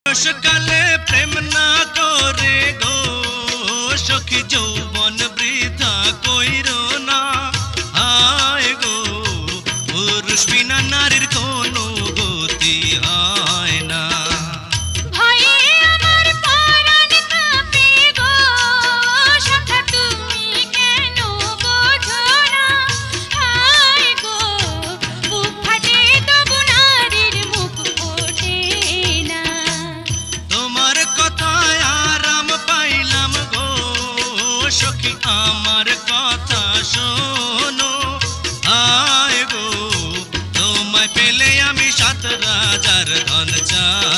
বয়সকালে প্রেম না করে গো সখী যৌবন বৃথা কইরো না। হায় গো পুরুষ বিনা নারীর কোনো গতি হয় না। আমার কথা শোনো, আয় গো তোমায় পেলে আমি 7 রাজার ধন চাই।